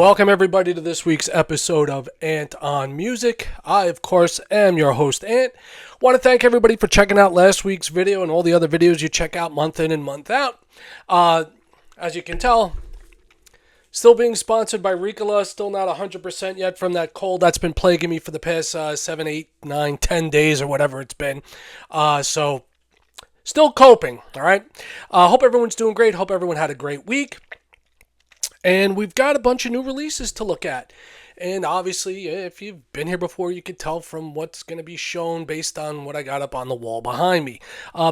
Welcome everybody to this week's episode of Ant on Music. I, of course, am your host, Ant. Want to thank everybody for checking out last week's video and all the other videos you check out month in and month out. As you can tell, still being sponsored by Ricola, still not 100% yet from that cold that's been plaguing me for the past 7, 8, 9, 10 days or whatever it's been. So, still coping, all right? Hope everyone's doing great. Hope everyone had a great week. And we've got a bunch of new releases to look at. And obviously, if you've been here before, you can tell from what's going to be shown based on what I got up on the wall behind me.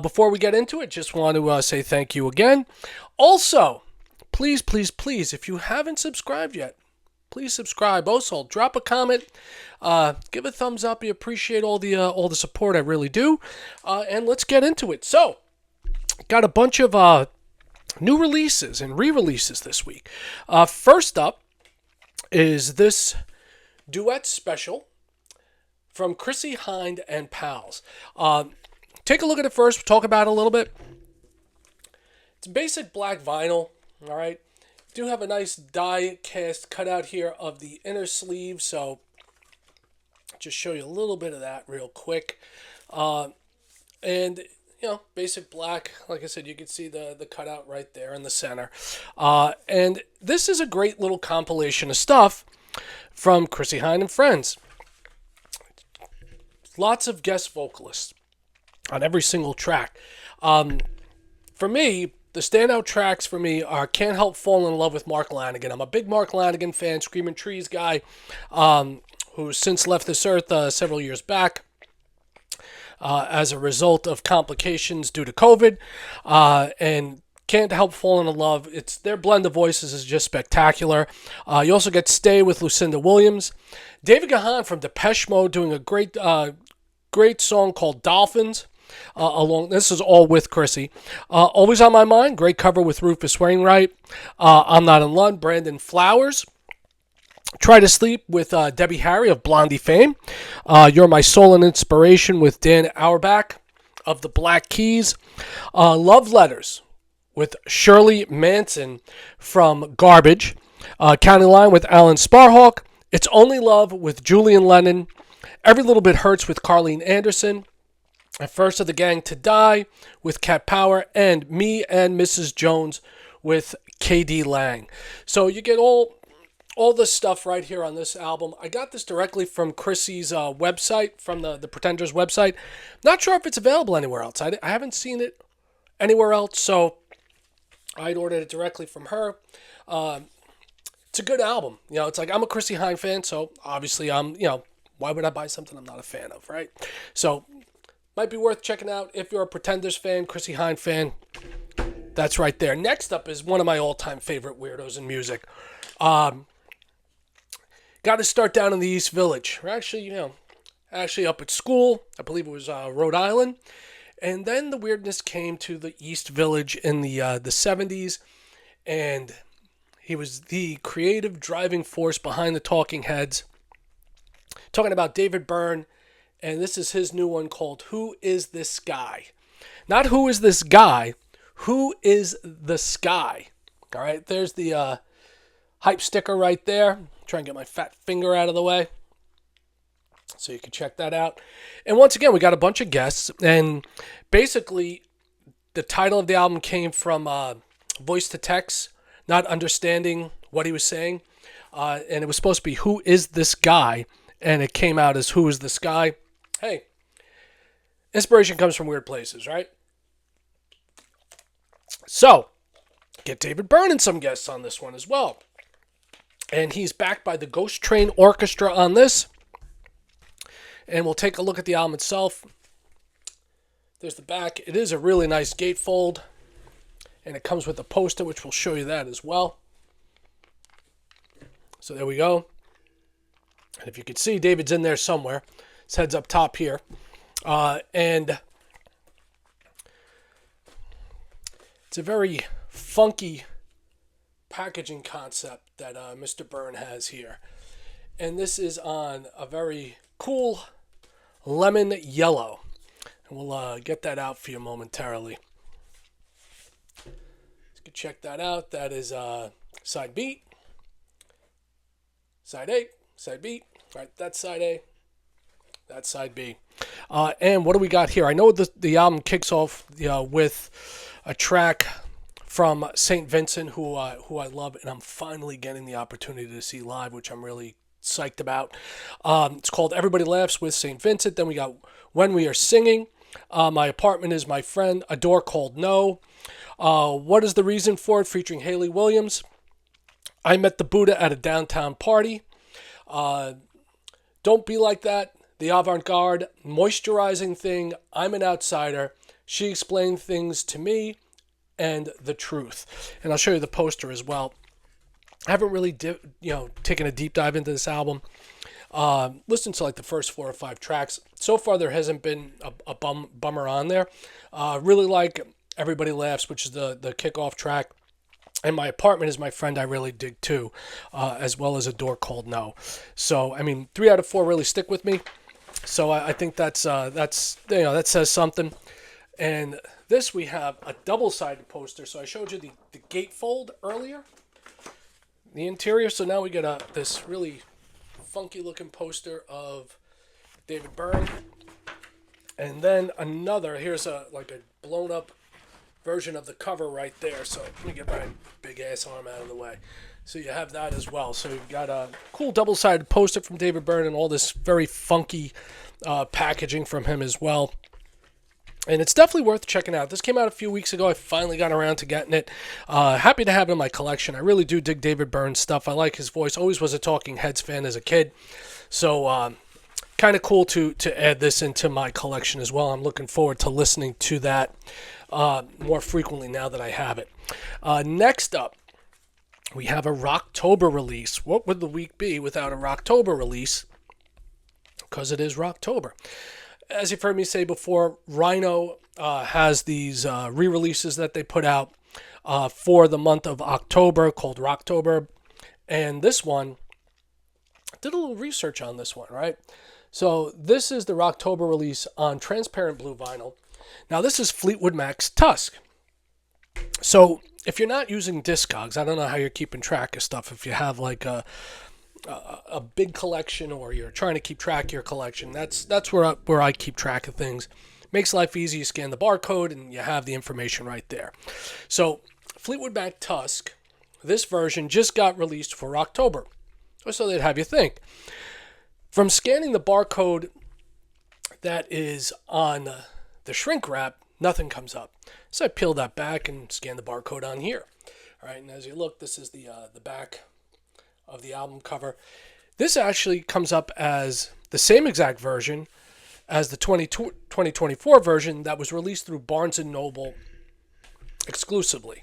Before we get into it, just want to say thank you again. Also, please, if you haven't subscribed yet, please subscribe. Also, drop a comment, give a thumbs up. We appreciate all the support. I really do. And let's get into it. So, got a bunch of new releases and re-releases this week. First up is this duet special from Chrissie Hynde and Pals. Take a look at it first. We'll talk about it a little bit. It's basic black vinyl. All right. Do have a nice die cast cutout here of the inner sleeve. So just show you a little bit of that real quick. And basic black. Like I said, you can see the cutout right there in the center. And this is a great little compilation of stuff from Chrissie Hynde and Friends. Lots of guest vocalists on every single track. For me, the standout tracks for me are Can't Help Falling in Love with Mark Lanegan. I'm a big Mark Lanegan fan, Screaming Trees guy, who's since left this earth several years back. As a result of complications due to COVID, and Can't Help Falling in Love. It's their blend of voices is just spectacular. You also get Stay with Lucinda Williams, David Gahan from Depeche Mode doing a great song called Dolphins. This is all with Chrissie. Always on My Mind, great cover with Rufus Wainwright. I'm Not in Love, Brandon Flowers. Try to Sleep with Debbie Harry of Blondie fame. You're My Soul and Inspiration with Dan Auerbach of the Black Keys. Love Letters with Shirley Manson from Garbage. County Line with Alan Sparhawk. It's Only Love with Julian Lennon. Every Little Bit Hurts with Carleen Anderson. First of the Gang to Die with Cat Power. And Me and Mrs. Jones with K.D. Lang. So you get all this stuff right here on this album. I got this directly from Chrissie's website, from the Pretenders website. Not sure if it's available anywhere else. I haven't seen it anywhere else, so I'd ordered it directly from her. It's a good album. It's like I'm a Chrissie Hynde fan, so obviously why would I buy something I'm not a fan of, right? So might be worth checking out if you're a Pretenders fan, Chrissie Hynde fan. That's right there. Next up is one of my all-time favorite weirdos in music. Got to start down in the East Village. We're actually up at school. I believe it was Rhode Island. And then the weirdness came to the East Village in the 70s. And he was the creative driving force behind the Talking Heads. Talking about David Byrne. And this is his new one called Who Is This Guy? Not Who Is This Guy? Who Is the Sky? All right, there's the hype sticker right there. Try and get my fat finger out of the way so you can check that out. And once again, we got a bunch of guests, and basically the title of the album came from voice to text, not understanding what he was saying, and it was supposed to be Who Is This Guy? And it came out as Who Is This Guy? Hey, inspiration comes from weird places, right? So get David Byrne and some guests on this one as well. And he's backed by the Ghost Train Orchestra on this. And we'll take a look at the album itself. There's the back. It is a really nice gatefold. And it comes with a poster, which will show you that as well. So there we go. And if you can see, David's in there somewhere. His head's up top here. And it's a very funky packaging concept that Mr. Byrne has here. And this is on a very cool lemon yellow. And we'll get that out for you momentarily. You can check that out. That is side B. Side A, side B. All right, that's side A, that's side B. And what do we got here? I know the album kicks off with a track from St. Vincent, who I love, and I'm finally getting the opportunity to see live, which I'm really psyched about. It's called Everybody Laughs with St. Vincent. Then we got When We Are Singing. My Apartment Is My Friend. A Door Called No. What Is the Reason For It, featuring Haley Williams. I Met the Buddha at a Downtown Party. Don't Be Like That. The Avant-Garde. Moisturizing Thing. I'm an Outsider. She Explained Things to Me. And The Truth. And I'll show you the poster as well. I haven't really taken a deep dive into this album. Listened to like the first 4 or 5 tracks. So far there hasn't been a bummer on there. Really like Everybody Laughs, which is the kickoff track. And My Apartment Is My Friend, I really dig too, as well as A Door Called No. So, I mean, 3 out of 4 really stick with me. So I think that says something. And this, we have a double-sided poster. So I showed you the gatefold earlier, the interior. So now we get this really funky-looking poster of David Byrne. And then another, here's a blown-up version of the cover right there. So let me get my big ass arm out of the way. So you have that as well. So you've got a cool double-sided poster from David Byrne and all this very funky packaging from him as well. And it's definitely worth checking out. This came out a few weeks ago. I finally got around to getting it. Happy to have it in my collection. I really do dig David Byrne's stuff. I like his voice. Always was a Talking Heads fan as a kid. So kind of cool to add this into my collection as well. I'm looking forward to listening to that more frequently now that I have it. Next up, we have a Rocktober release. What would the week be without a Rocktober release? Because it is Rocktober. As you've heard me say before, Rhino has these re-releases that they put out for the month of October called Rocktober. And this one, I did a little research on this one, right? So this is the Rocktober release on transparent blue vinyl. Now this is Fleetwood Mac's Tusk. So if you're not using Discogs, I don't know how you're keeping track of stuff. If you have like a big collection or you're trying to keep track of your collection, that's where I keep track of things. Makes life easy. You scan the barcode and you have the information right there. So Fleetwood Mac Tusk, this version just got released for October. So they'd have you think. From scanning the barcode that is on the shrink wrap, nothing comes up. So I peel that back and scan the barcode on here. All right, and as you look, this is the back of the album cover. This actually comes up as the same exact version as the 2024 version that was released through Barnes & Noble exclusively.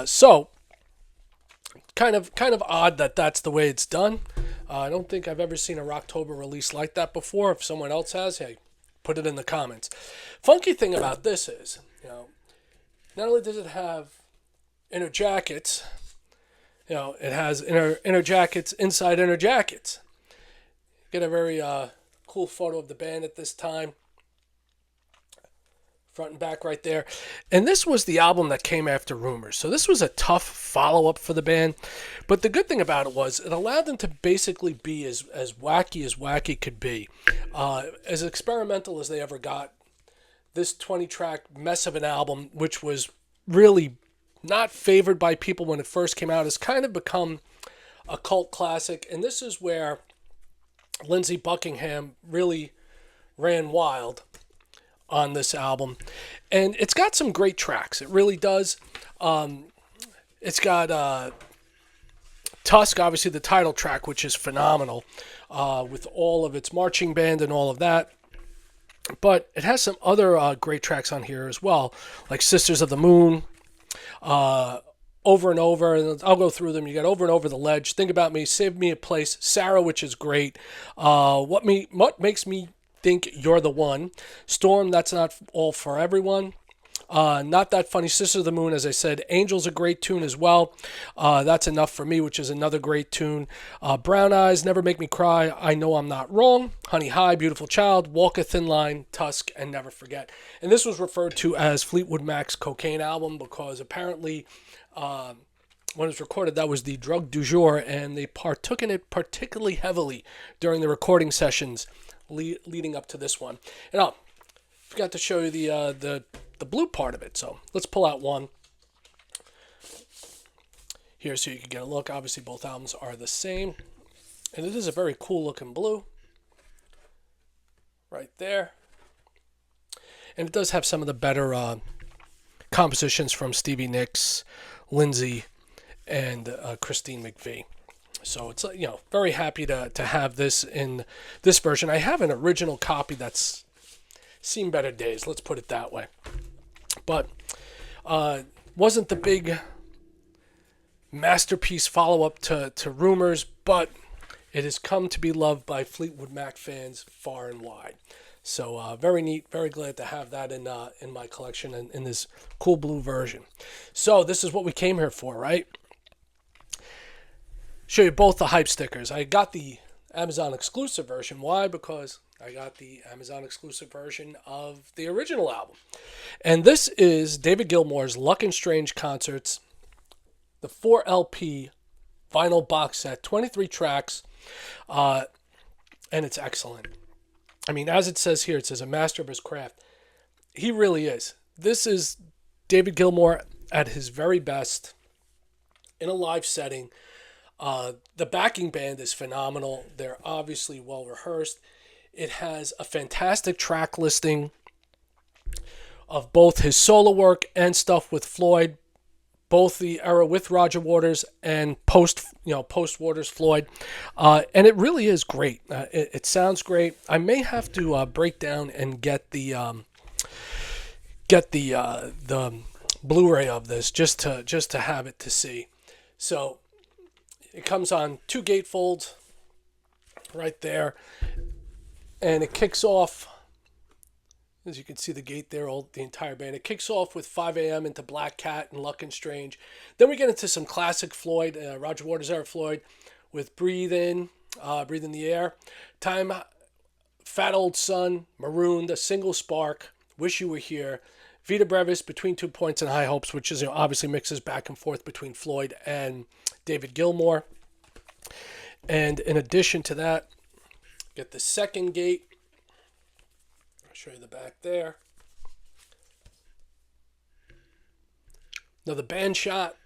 So kind of odd that that's the way it's done. I don't think I've ever seen a Rocktober release like that before. If someone else has, hey, put it in the comments. Funky thing about this is, not only does it have inner jackets, it has inner jackets inside inner jackets. Get a very cool photo of the band at this time. Front and back right there. And this was the album that came after Rumors. So this was a tough follow-up for the band. But the good thing about it was it allowed them to basically be as wacky could be. As experimental as they ever got. This 20-track mess of an album, which was really not favored by people when it first came out, has kind of become a cult classic. And this is where Lindsey Buckingham really ran wild on this album. And it's got some great tracks. It really does. It's got Tusk, obviously the title track, which is phenomenal, with all of its marching band and all of that. But it has some other great tracks on here as well, like Sisters of the Moon, Over and Over, and I'll go through them. You got Over and Over the Ledge, Think About Me, Save Me a Place, Sarah, which is great, What Makes Me Think You're the One, Storm, That's Not All for Everyone, Not That Funny, Sisters of the Moon, as I said, Angel's a great tune as well, That's Enough for Me, which is another great tune, Brown Eyes, Never Make Me Cry, I Know I'm Not Wrong, Honey High, Beautiful Child, Walk a Thin Line, Tusk, and Never Forget. And this was referred to as Fleetwood Mac's Cocaine album because apparently when it was recorded, that was the drug du jour, and they partook in it particularly heavily during the recording sessions leading up to this one. And I forgot to show you the blue part of it, so let's pull out one here so you can get a look. Obviously, both albums are the same, and it is a very cool looking blue right there. And it does have some of the better compositions from Stevie Nicks, Lindsay, and Christine McVie. So it's very happy to have this in this version. I have an original copy that's seen better days. Let's put it that way. But wasn't the big masterpiece follow-up to Rumors, but it has come to be loved by Fleetwood Mac fans far and wide. So very neat, very glad to have that in my collection and in this cool blue version. So this is what we came here for, right? Show you both the hype stickers. I got the Amazon exclusive version. Why? Because I got the Amazon exclusive version of the original album. And this is David Gilmour's Luck and Strange Concerts, the 4 LP vinyl box set, 23 tracks, and it's excellent. I mean, as it says here, it says a master of his craft. He really is. This is David Gilmour at his very best in a live setting. The backing band is phenomenal. They're obviously well rehearsed. It has a fantastic track listing of both his solo work and stuff with Floyd, both the era with Roger Waters and post Waters Floyd, and it really is great. It sounds great. I may have to break down and get the Blu-ray of this just to have it to see. So it comes on 2 gatefolds right there, and it kicks off. As you can see the gate there, the entire band. It kicks off with 5 a.m. into Black Cat and Luck and Strange. Then we get into some classic Floyd, Roger Waters era Floyd, with Breathe In the Air, Time, Fat Old Sun, Marooned, A Single Spark, Wish You Were Here, Vita Brevis, Between 2 Points and High Hopes, which is obviously mixes back and forth between Floyd and David Gilmour. And in addition to that, get the second gate. Show you the back there. Another band shot.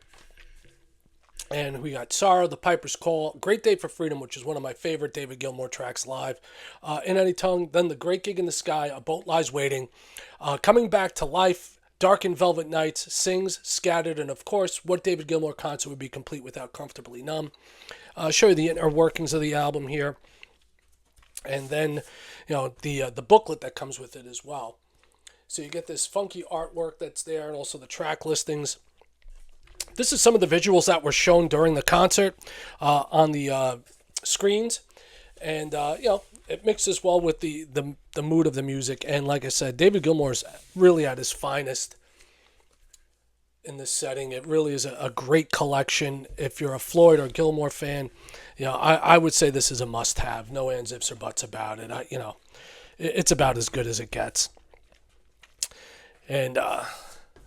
And we got Sorrow, The Piper's Call, Great Day for Freedom, which is one of my favorite David Gilmour tracks live. In Any Tongue, then The Great Gig in the Sky, A Boat Lies Waiting, Coming Back to Life, Dark and Velvet Nights, Sings, Scattered, and of course, what David Gilmour concert would be complete without Comfortably Numb. Show you the inner workings of the album here. And then, the booklet that comes with it as well. So you get this funky artwork that's there, and also the track listings. This is some of the visuals that were shown during the concert on the screens, and it mixes well with the mood of the music. And like I said, David Gilmour is really at his finest in this setting. It really is a great collection. If you're a Floyd or Gilmour fan, I would say this is a must-have. No ands, ifs, or buts about it. It's about as good as it gets. And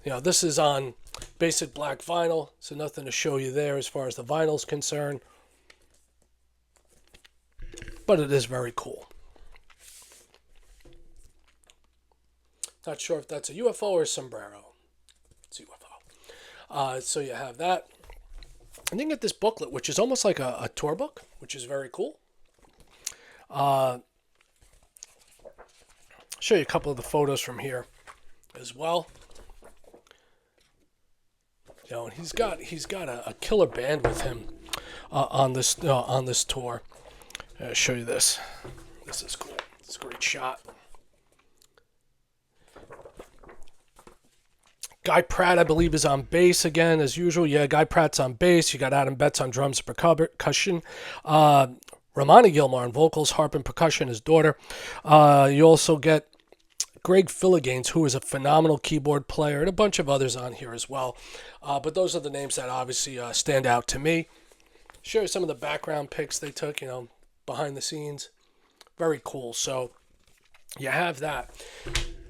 this is on basic black vinyl, so nothing to show you there as far as the vinyl's concerned. But it is very cool. Not sure if that's a UFO or a sombrero. It's a UFO. So you have that. And then you get this booklet, which is almost like a tour book, which is very cool. Show you a couple of the photos from here as well. And he's got a killer band with him on this tour. I'll show you this. This is cool. It's a great shot. Guy Pratt, I believe, is on bass again, as usual. Yeah, Guy Pratt's on bass. You got Adam Betts on drums and percussion. Romani Gilmour on vocals, harp, and percussion, his daughter. You also get Greg Philliganes, who is a phenomenal keyboard player, and a bunch of others on here as well. But those are the names that obviously stand out to me. Show you some of the background pics they took, behind the scenes. Very cool. So you have that.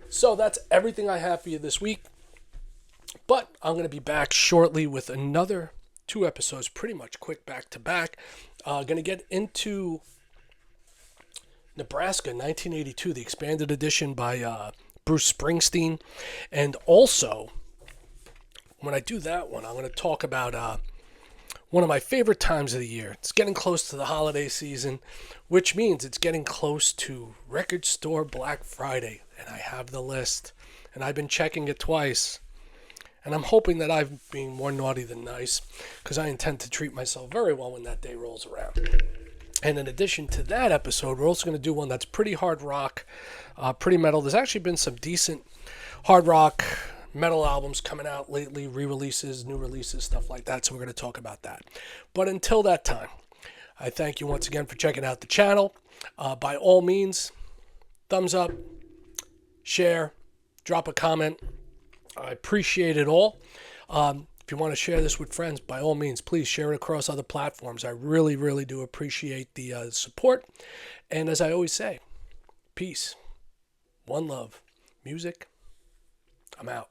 So that's everything I have for you this week. But I'm going to be back shortly with another 2 episodes pretty much quick back to back. Going to get into Nebraska 1982, the expanded edition by Bruce Springsteen. And also, when I do that one, I'm going to talk about one of my favorite times of the year. It's getting close to the holiday season, which means it's getting close to Record Store Black Friday. And I have the list, and I've been checking it twice. And I'm hoping that I'm being more naughty than nice, because I intend to treat myself very well when that day rolls around. And in addition to that episode, we're also going to do one that's pretty hard rock, pretty metal. There's actually been some decent hard rock metal albums coming out lately, re-releases, new releases, stuff like that. So we're going to talk about that. But until that time, I thank you once again for checking out the channel. By all means, thumbs up, share, drop a comment. I appreciate it all. If you want to share this with friends, by all means, please share it across other platforms. I really, really do appreciate the support. And as I always say, peace, one love, music. I'm out.